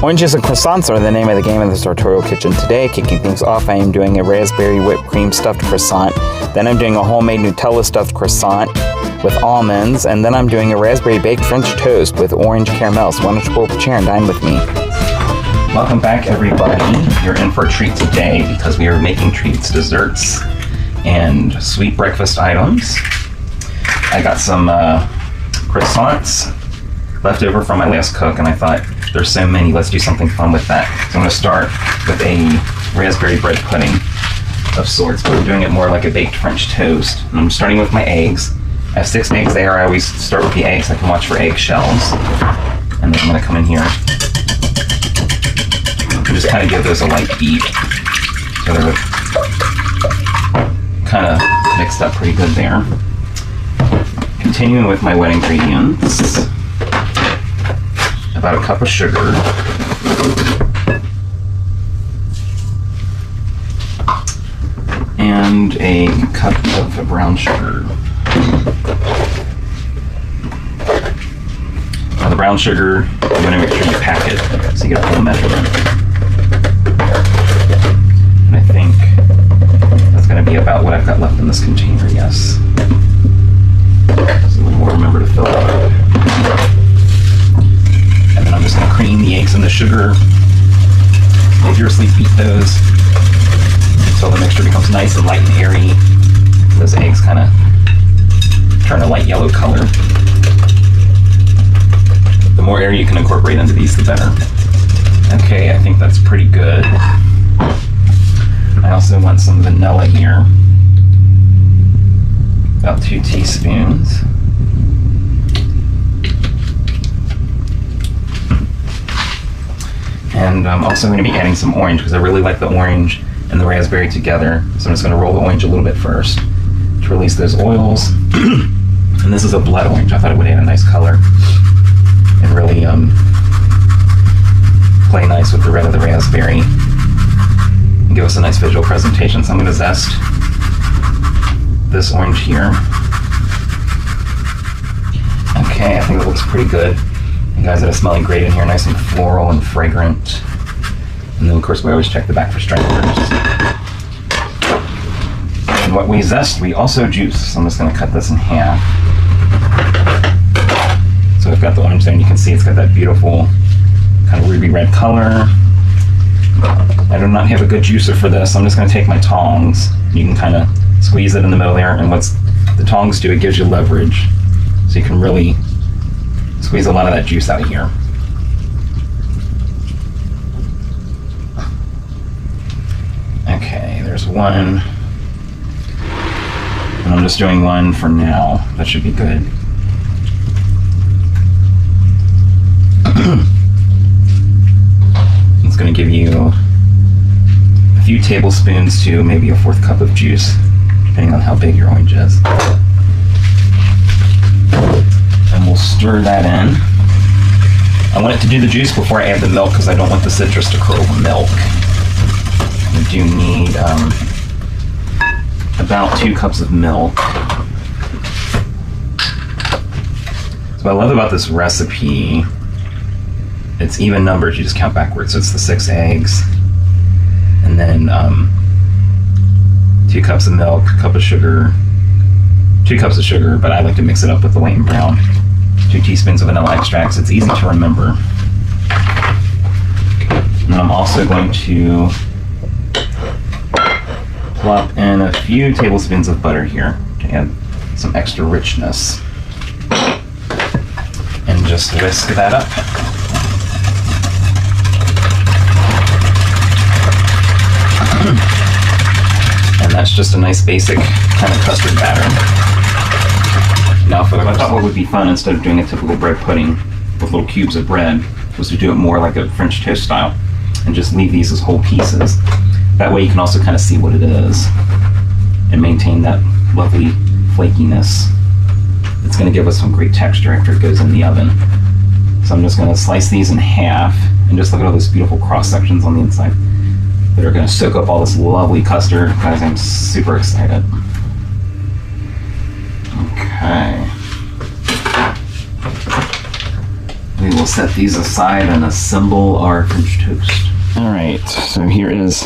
Oranges and croissants are the name of the game in the sartorial kitchen today. Kicking things off, I am doing a raspberry whipped cream stuffed croissant. Then I'm doing a homemade Nutella stuffed croissant with almonds. And then I'm doing a raspberry baked French toast with orange caramel. So why don't you pull up a chair and dine with me? Welcome back, everybody. You're in for a treat today because we are making treats, desserts, and sweet breakfast items. I got some croissants left over from my last cook, and I thought, there's so many, let's do something fun with that. So I'm going to start with a raspberry bread pudding of sorts, but we're doing it more like a baked French toast. And I'm starting with my eggs. I have 6 eggs there. I always start with the eggs. I can watch for egg shells. And then I'm going to come in here and just kind of give those a light beat. So they're kind of mixed up pretty good there. Continuing with my wet ingredients. About a cup of sugar, and a cup of brown sugar. Now the brown sugar, you want to make sure you pack it so you get a full measurement. And I think that's going to be about what I've got left in this container, yes. So we'll remember to fill it up. And then I'm just going to cream the eggs and the sugar. Vigorously beat those until the mixture becomes nice and light and airy. Those eggs kind of turn a light yellow color. The more air you can incorporate into these, the better. Okay, I think that's pretty good. I also want some vanilla here. About 2 teaspoons. And I'm also going to be adding some orange because I really like the orange and the raspberry together. So I'm just going to roll the orange a little bit first to release those oils. And this is a blood orange. I thought it would add a nice color and really play nice with the red of the raspberry and give us a nice visual presentation. So I'm going to zest this orange here. Okay, I think it looks pretty good. You guys that are smelling great in here, nice and floral and fragrant. And then of course we always check the back for strengtheners. And what we zest, we also juice. So I'm just going to cut this in half. So we've got the orange there, and you can see it's got that beautiful kind of ruby red color. I do not have a good juicer for this. I'm just going to take my tongs. You can kind of squeeze it in the middle there, and what's the tongs do, it gives you leverage. So you can really squeeze a lot of that juice out of here. Okay, there's one. And I'm just doing one for now. That should be good. It's going to give you a few tablespoons to maybe a 1/4 cup of juice, depending on how big your orange is. And we'll stir that in. I want it to do the juice before I add the milk because I don't want the citrus to curdle the milk. We do need about 2 cups of milk. So what I love about this recipe, it's even numbers, you just count backwards. So it's the 6 eggs, and then 2 cups of milk, a cup of sugar, 2 cups of sugar, but I like to mix it up with the white and brown. 2 teaspoons of vanilla extracts. It's easy to remember. And then I'm also going to plop in a few tablespoons of butter here to add some extra richness. And just whisk that up. that's just a nice basic kind of custard batter. Now, I thought what would be fun, instead of doing a typical bread pudding with little cubes of bread, was to do it more like a French toast style and just leave these as whole pieces. That way you can also kind of see what it is and maintain that lovely flakiness. It's going to give us some great texture after it goes in the oven. So I'm just going to slice these in half and just look at all those beautiful cross sections on the inside that are going to soak up all this lovely custard. Guys, I'm super excited. Okay. We will set these aside and assemble our French toast. All right, so here's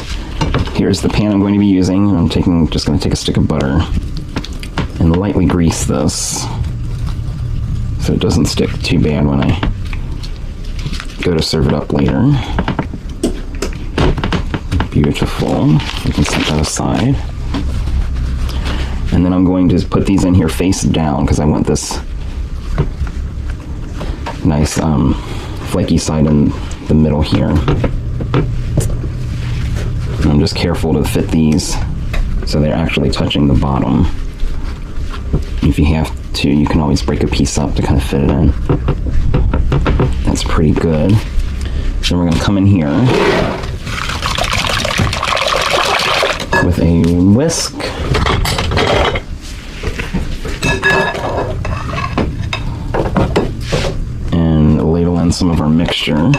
the pan I'm going to be using. I'm just going to take a stick of butter and lightly grease this so it doesn't stick too bad when I go to serve it up later. Beautiful. We can set that aside. And then I'm going to put these in here face down because I want this nice flaky side in the middle here. And I'm just careful to fit these so they're actually touching the bottom. If you have to, you can always break a piece up to kind of fit it in. That's pretty good. So we're going to come in here with a whisk. And ladle in some of our mixture. I'm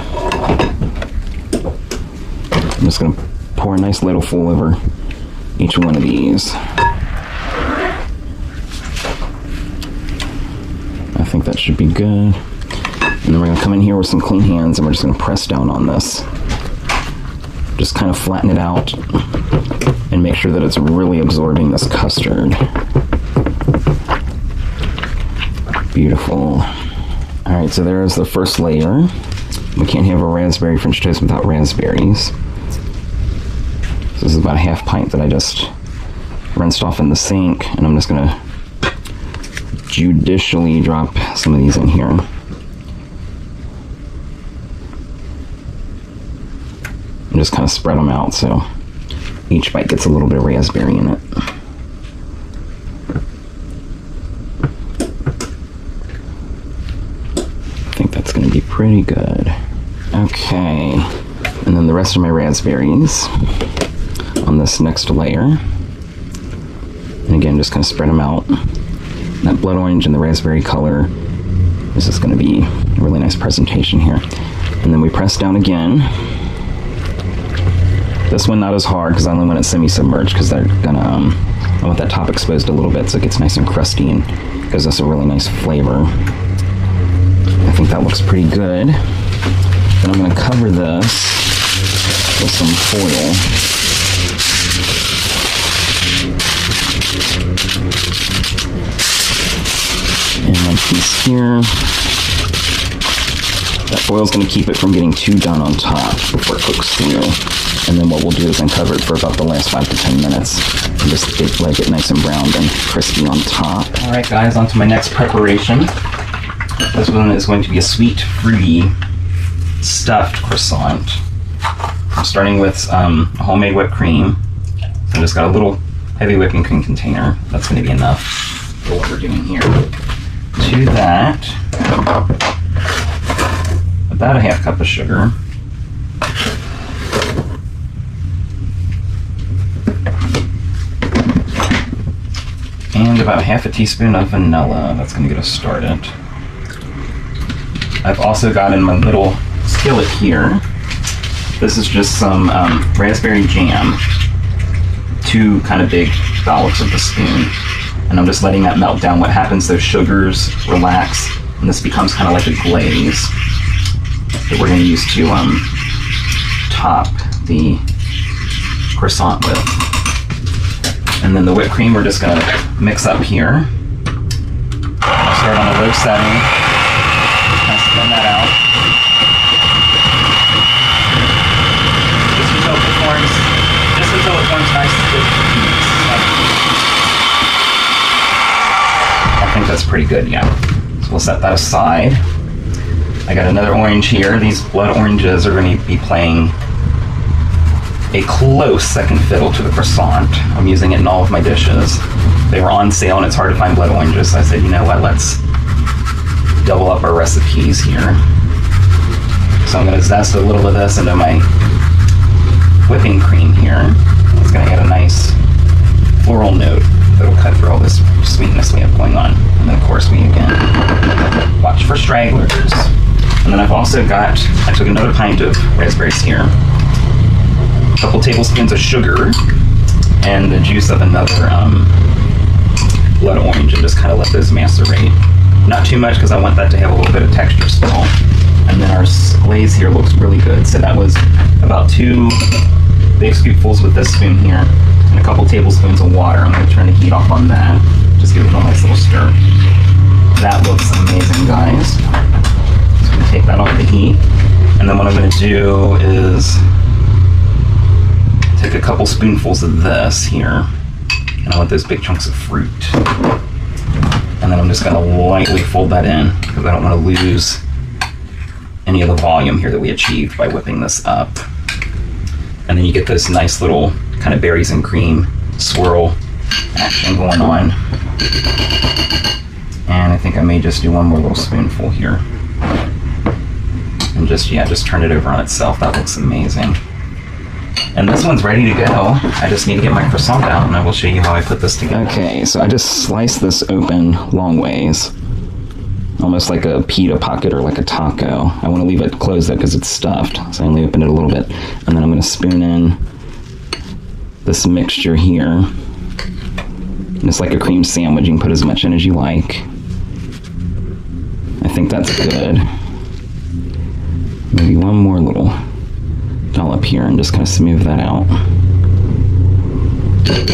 just going to pour a nice ladle full over each one of these. I think that should be good. And then we're going to come in here with some clean hands and we're just going to press down on this. Just kind of flatten it out and make sure that it's really absorbing this custard. Beautiful. Alright, so there's the first layer. We can't have a raspberry French toast without raspberries. So this is about a half pint that I just rinsed off in the sink, and I'm just going to judicially drop some of these in here. And just kind of spread them out so each bite gets a little bit of raspberry in it. I think that's going to be pretty good. Okay, and then the rest of my raspberries on this next layer. And again, just kind of spread them out. That blood orange and the raspberry color is just going to be a really nice presentation here. And then we press down again. This one not as hard because I only want it semi-submerged because they're gonna I want that top exposed a little bit so it gets nice and crusty and gives us a really nice flavor. I think that looks pretty good. Then I'm gonna cover this with some foil. And one piece here. That foil's going to keep it from getting too done on top before it cooks through. And then what we'll do is uncover it for about the last 5 to 10 minutes and just let it get nice and browned and crispy on top. Alright guys, on to my next preparation. This one is going to be a sweet, fruity, stuffed croissant. I'm starting with homemade whipped cream. So I just got a little heavy whipping cream container. That's going to be enough for what we're doing here. To that, about a half cup of sugar. And about half a teaspoon of vanilla. That's going to get us started. I've also got in my little skillet here, this is just some raspberry jam. 2 kind of big dollops of the spoon. And I'm just letting that melt down. What happens, those sugars relax, and this becomes kind of like a glaze that we're going to use to top the croissant with. And then the whipped cream we're just going to mix up here. I'll start on a low setting. Kind of spin that out. Just until it forms nice good peaks. I think that's pretty good, yeah. So we'll set that aside. I got another orange here. These blood oranges are going to be playing a close second fiddle to the croissant. I'm using it in all of my dishes. They were on sale and it's hard to find blood oranges, so I said, you know what, let's double up our recipes here. So I'm going to zest a little of this into my whipping cream here. It's going to add a nice floral note that'll cut through all this sweetness we have going on. And then of course we again watch for stragglers. And then I've also got, I took another pint of raspberries here, a couple tablespoons of sugar, and the juice of another blood orange, and just kind of let those macerate. Not too much because I want that to have a little bit of texture still. And then our glaze here looks really good. So that was about 2 big scoopfuls with this spoon here, and a couple tablespoons of water. I'm going to turn the heat off on that. Just give it a nice little stir. That looks amazing, guys. So I'm going to take that off the heat. And then what I'm going to do is take a couple spoonfuls of this here. And I want those big chunks of fruit. And then I'm just going to lightly fold that in because I don't want to lose any of the volume here that we achieved by whipping this up. And then you get this nice little kind of berries and cream swirl action going on. And I think I may just do one more little spoonful here. And just turn it over on itself. That looks amazing. And this one's ready to go. I just need to get my croissant out and I will show you how I put this together. Okay, so I just sliced this open long ways, almost like a pita pocket or like a taco. I want to leave it closed though because it's stuffed, so I only opened it a little bit. And then I'm going to spoon in this mixture here. And it's like a cream sandwich. You can put as much in as you like. I think that's good. Maybe one more little dollop here and just kind of smooth that out.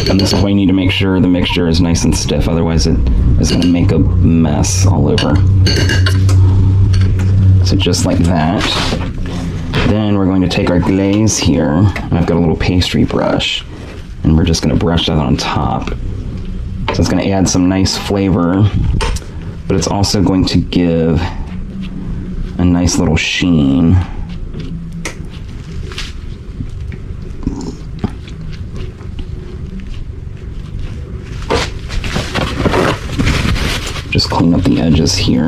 And this is why you need to make sure the mixture is nice and stiff, otherwise it is going to make a mess all over. So just like that. Then we're going to take our glaze here, and I've got a little pastry brush, and we're just going to brush that on top. So it's going to add some nice flavor, but it's also going to give a nice little sheen. Just clean up the edges here.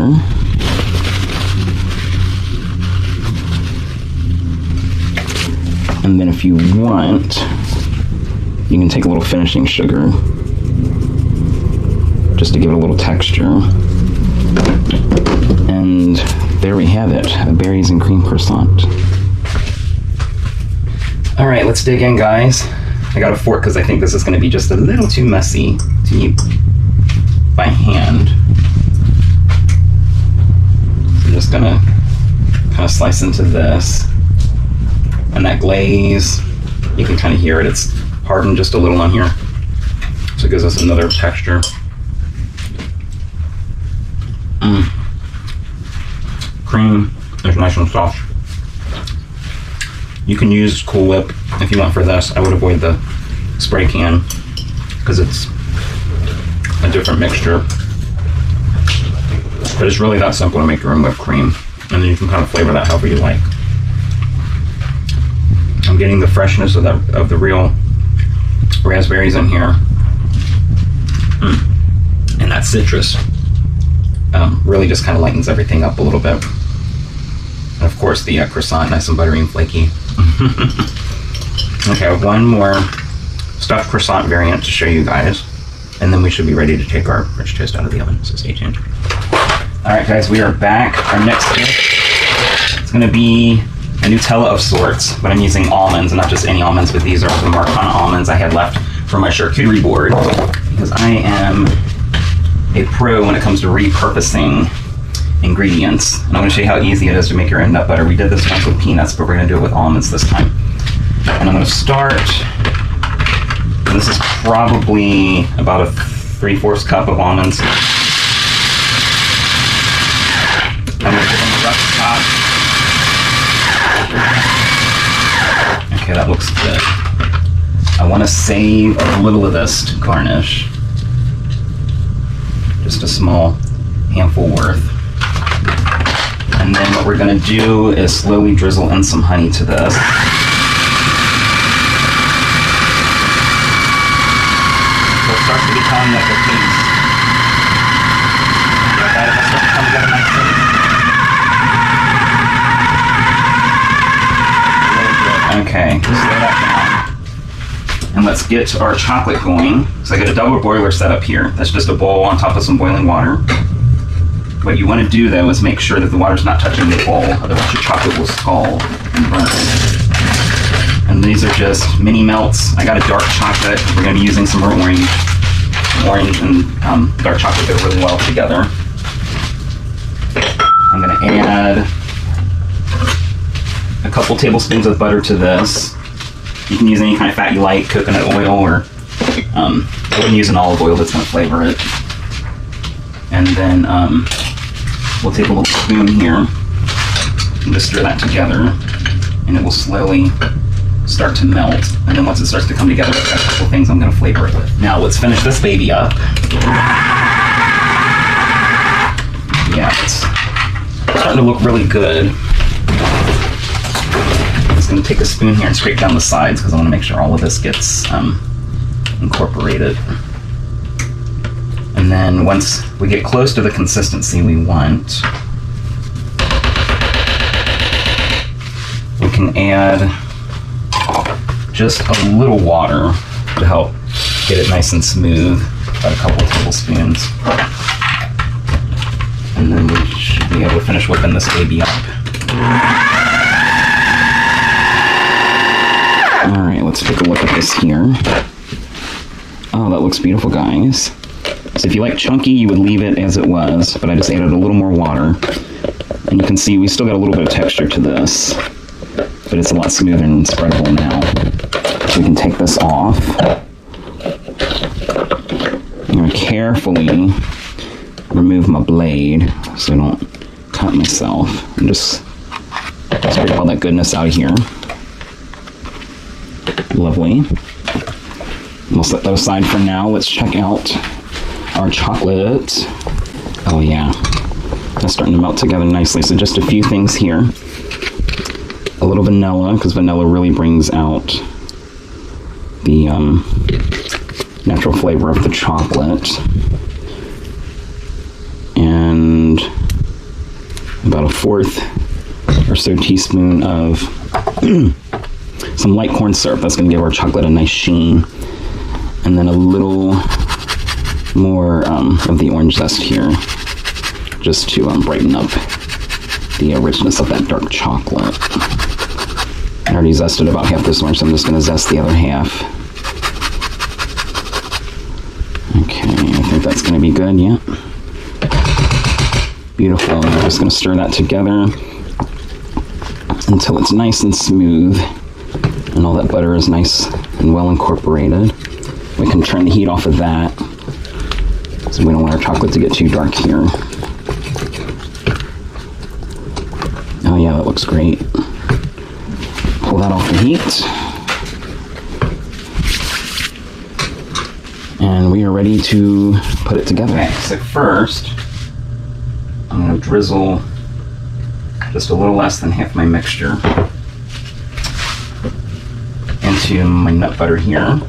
And then if you want, you can take a little finishing sugar just to give it a little texture. And there we have it, a berries and cream croissant. All right, let's dig in, guys. I got a fork because I think this is going to be just a little too messy to eat by hand. So I'm just gonna kind of slice into this, and that glaze, you can kind of hear it. It's hardened just a little on here, so it gives us another texture. Cream is nice and soft. You can use Cool Whip if you want for this. I would avoid the spray can because it's a different mixture. But it's really that simple to make your own whipped cream, and then you can kind of flavor that however you like. I'm getting the freshness of the real raspberries in here, and that citrus really just kind of lightens everything up a little bit. And of course the croissant, nice and buttery and flaky. Okay, I have one more stuffed croissant variant to show you guys, and then we should be ready to take our French toast out of the oven, so stay tuned. Alright guys, we are back. Our next dish is going to be a Nutella of sorts, but I'm using almonds, and not just any almonds, but these are the Marcana almonds I had left for my charcuterie board, because I am a pro when it comes to repurposing ingredients. And I'm going to show you how easy it is to make your own nut butter. We did this once with peanuts, but we're going to do it with almonds this time. And I'm going to start, and this is probably about a 3/4 cup of almonds. I'm going to give them a rough top. Okay, that looks good. I want to save a little of this to garnish. Just a small handful worth. And then what we're going to do is slowly drizzle in some honey to this. on like a piece. Like that, if I start to come together nicely. Really good. Okay, slow that down. And let's get our chocolate going. So I got a double boiler set up here. That's just a bowl on top of some boiling water. What you want to do though is make sure that the water's not touching the bowl, otherwise your chocolate will scald and burn. And these are just mini melts. I got a dark chocolate. We're going to be using some orange and dark chocolate go really well together. I'm going to add a couple tablespoons of butter to this. You can use any kind of fat you like, coconut oil, or I wouldn't use an olive oil, that's going to flavor it. And then we'll take a little spoon here and just stir that together, and it will slowly start to melt. And then once it starts to come together, I've got a couple things I'm going to flavor it with. Now let's finish this baby up. Yeah, it's starting to look really good. I'm just going to take a spoon here and scrape down the sides because I want to make sure all of this gets incorporated. And then once we get close to the consistency we want, we can add just a little water to help get it nice and smooth, about a couple tablespoons. And then we should be able to finish whipping this baby up. All right, let's take a look at this here. Oh, that looks beautiful, guys. So if you like chunky, you would leave it as it was, but I just added a little more water. And you can see we still got a little bit of texture to this, but it's a lot smoother and spreadable now. So we can take this off. I'm going to carefully remove my blade so I don't cut myself. And just scrape all that goodness out of here. Lovely. We'll set that aside for now. Let's check out our chocolate. Oh yeah, that's starting to melt together nicely. So just a few things here. A little vanilla, because vanilla really brings out the natural flavor of the chocolate. And about 1/4 or so teaspoon of some light corn syrup. That's going to give our chocolate a nice sheen. And then a little more of the orange zest here, just to brighten up the richness of that dark chocolate. I already zested about half this orange, so I'm just going to zest the other half. Okay, I think that's going to be good, yeah. Beautiful. I'm just going to stir that together until it's nice and smooth and all that butter is nice and well incorporated. We can turn the heat off of that, so we don't want our chocolate to get too dark here. Oh yeah, that looks great. Pull that off the heat. And we are ready to put it together. Okay, so first, I'm going to drizzle just a little less than half my mixture into my nut butter here.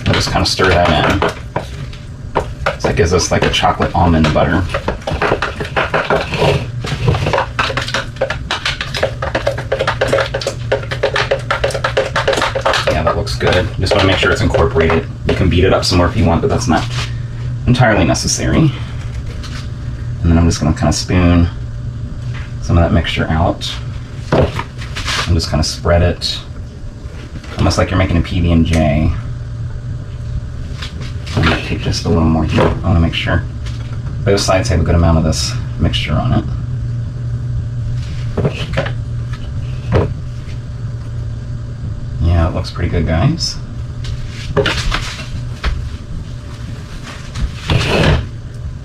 I'll just kind of stir that in. So that gives us like a chocolate almond butter. Yeah, that looks good. Just want to make sure it's incorporated. You can beat it up some more if you want, but that's not entirely necessary. And then I'm just going to kind of spoon some of that mixture out. And just kind of spread it, almost like you're making a PB&J. I'm going to take just a little more here. I want to make sure both sides have a good amount of this mixture on it. Yeah, it looks pretty good, guys.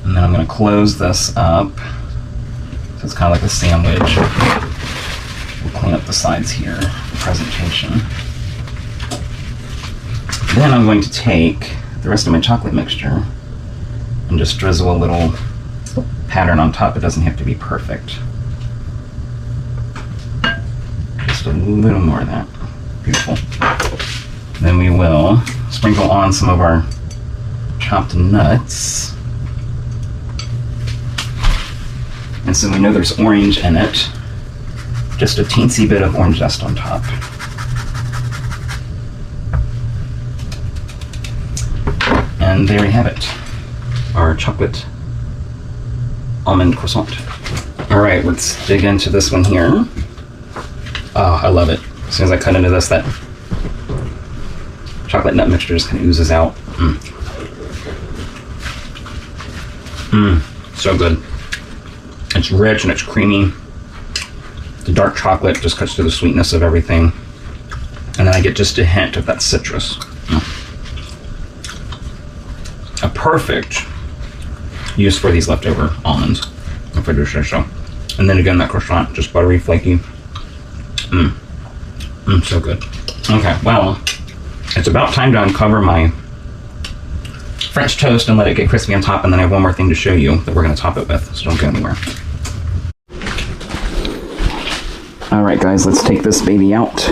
And then I'm going to close this up, so it's kind of like a sandwich. We'll clean up the sides here, the presentation. Then I'm going to take the rest of my chocolate mixture and just drizzle a little pattern on top. It doesn't have to be perfect. Just a little more of that. Beautiful. Then we will sprinkle on some of our chopped nuts. And so we know there's orange in it. Just a teensy bit of orange zest on top. And there we have it. Our chocolate almond croissant. All right, let's dig into this one here. Oh, I love it. As soon as I cut into this, that chocolate nut mixture just kind of oozes out. So good. It's rich and it's creamy. The dark chocolate just cuts to the sweetness of everything. And then I get just a hint of that citrus. A perfect use for these leftover almonds, if I do say so. And then again, that croissant, just buttery, flaky. So good. Okay, well, it's about time to uncover my French toast and let it get crispy on top, and then I have one more thing to show you that we're going to top it with, so don't go anywhere. All right, guys, let's take this baby out.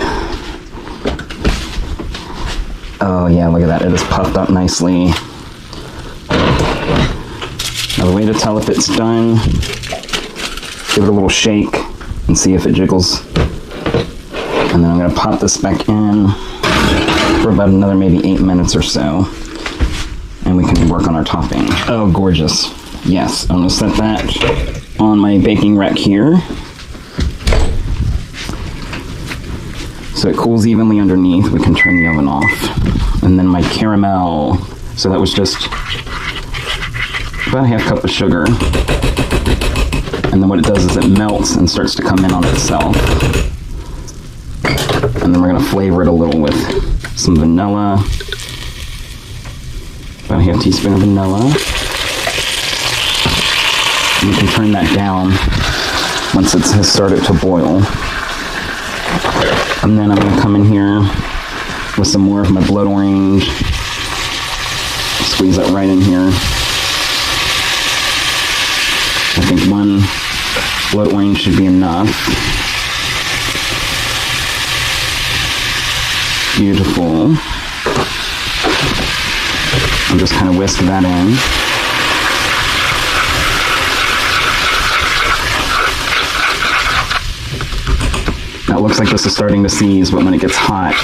Oh yeah, look at that. It is puffed up nicely. Now the way to tell if it's done, give it a little shake and see if it jiggles. And then I'm going to pop this back in for about another maybe 8 minutes or so. And we can work on our topping. Oh, gorgeous. Yes, I'm going to set that on my baking rack here. So it cools evenly underneath. We can turn the oven off. And then my caramel. So that was just about a half cup of sugar. And then what it does is it melts and starts to come in on itself. And then we're going to flavor it a little with some vanilla. About a half teaspoon of vanilla. And you can turn that down once it has started to boil. And then I'm going to come in here with some more of my blood orange. Squeeze that right in here. I think one blood orange should be enough. Beautiful. I'll just kind of whisk that in. Now it looks like this is starting to seize, but when it gets hot,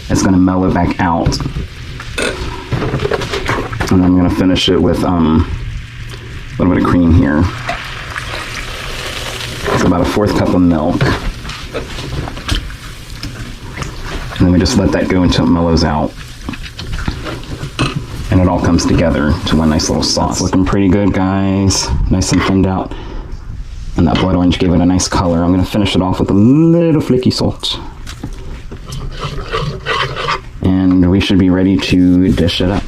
it's going to mellow back out. And then I'm going to finish it with a little bit of cream here. It's about a 1/4 cup of milk. And then we just let that go until it mellows out. And it all comes together to one nice little sauce. It's looking pretty good, guys. Nice and thinned out. And that blood orange gave it a nice color. I'm going to finish it off with a little flaky salt. And we should be ready to dish it up.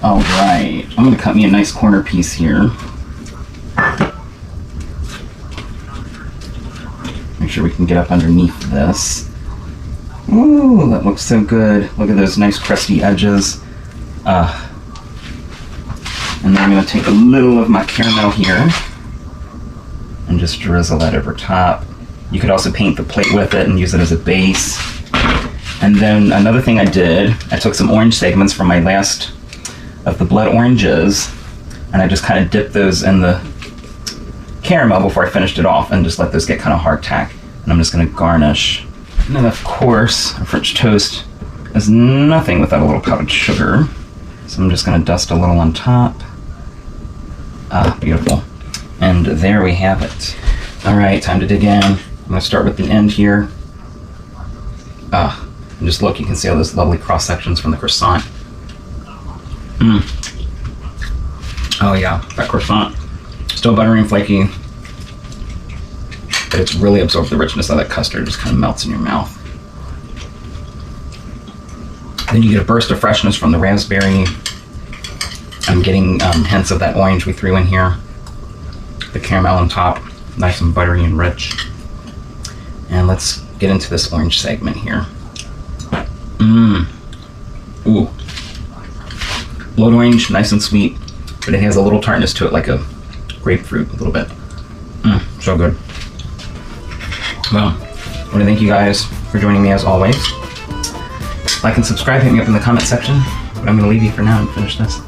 All right, I'm going to cut me a nice corner piece here. Make sure we can get up underneath this. Ooh, that looks so good. Look at those nice crusty edges. And then I'm going to take a little of my caramel here and just drizzle that over top. You could also paint the plate with it and use it as a base. And then another thing I did, I took some orange segments from my last of the blood oranges, and I just kind of dipped those in the caramel before I finished it off and just let those get kind of hardtack. And I'm just going to garnish. And then of course, a French toast is nothing without a little powdered sugar. So I'm just going to dust a little on top. Ah, beautiful. And there we have it. All right, time to dig in. I'm going to start with the end here. And just look, you can see all those lovely cross sections from the croissant. Oh yeah, that croissant. Still buttery and flaky. But it's really absorbed the richness of that custard. It just kind of melts in your mouth. Then you get a burst of freshness from the raspberry. I'm getting hints of that orange we threw in here. The caramel on top, nice and buttery and rich. And let's get into this orange segment here. Ooh. Blood orange, nice and sweet, but it has a little tartness to it, like a grapefruit, a little bit. So good. Well, I want to thank you guys for joining me as always. Like and subscribe, hit me up in the comment section. But I'm going to leave you for now and finish this.